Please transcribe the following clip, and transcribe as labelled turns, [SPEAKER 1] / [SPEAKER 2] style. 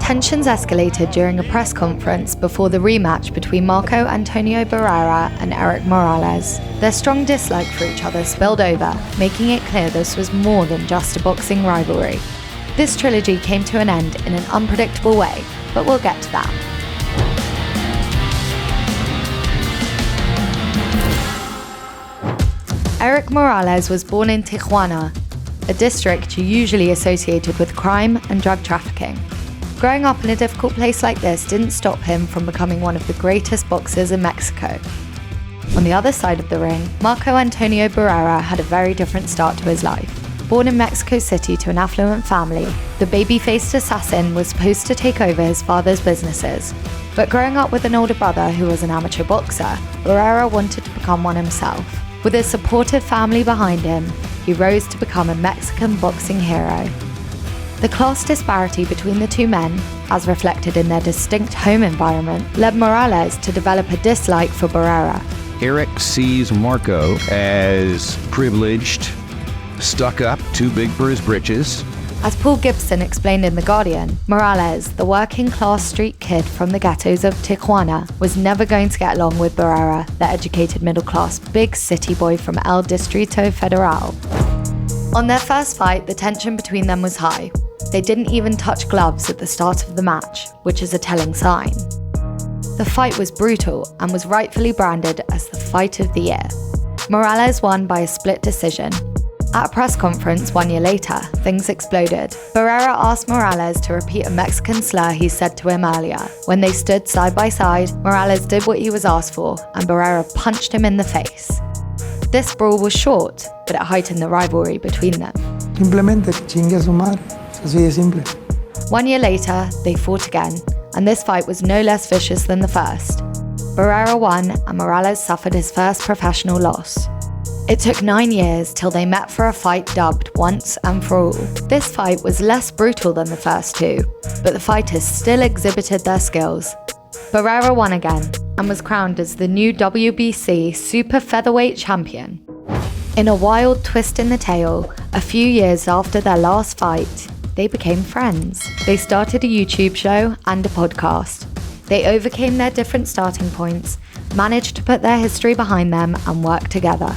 [SPEAKER 1] Tensions escalated during a press conference before the rematch between Marco Antonio Barrera and Erik Morales. Their strong dislike for each other spilled over, making it clear this was more than just a boxing rivalry. This trilogy came to an end in an unpredictable way, but we'll get to that. Erik Morales was born in Tijuana, a district usually associated with crime and drug trafficking. Growing up in a difficult place like this didn't stop him from becoming one of the greatest boxers in Mexico. On the other side of the ring, Marco Antonio Barrera had a very different start to his life. Born in Mexico City to an affluent family, the baby-faced assassin was supposed to take over his father's businesses. But growing up with an older brother who was an amateur boxer, Barrera wanted to become one himself. With a supportive family behind him, he rose to become a Mexican boxing hero. The class disparity between the two men, as reflected in their distinct home environment, led Morales to develop a dislike for Barrera.
[SPEAKER 2] Erik sees Marco as privileged, stuck up, too big for his britches.
[SPEAKER 1] As Paul Gibson explained in The Guardian, Morales, the working-class street kid from the ghettos of Tijuana, was never going to get along with Barrera, the educated middle-class big city boy from El Distrito Federal. On their first fight, the tension between them was high. They didn't even touch gloves at the start of the match, which is a telling sign. The fight was brutal and was rightfully branded as the fight of the year. Morales won by a split decision. At a press conference 1 year later, things exploded. Barrera asked Morales to repeat a Mexican slur he said to him earlier. When they stood side by side, Morales did what he was asked for, and Barrera punched him in the face. This brawl was short, but it heightened the rivalry between them.
[SPEAKER 3] Simplemente chingue a su madre. Así de simple.
[SPEAKER 1] 1 year later, they fought again, and this fight was no less vicious than the first. Barrera won, and Morales suffered his first professional loss. It took 9 years till they met for a fight dubbed Once and For All. This fight was less brutal than the first two, but the fighters still exhibited their skills. Barrera won again, and was crowned as the new WBC Super Featherweight Champion. In a wild twist in the tale, a few years after their last fight, they became friends. They started a YouTube show and a podcast. They overcame their different starting points, managed to put their history behind them, and worked together.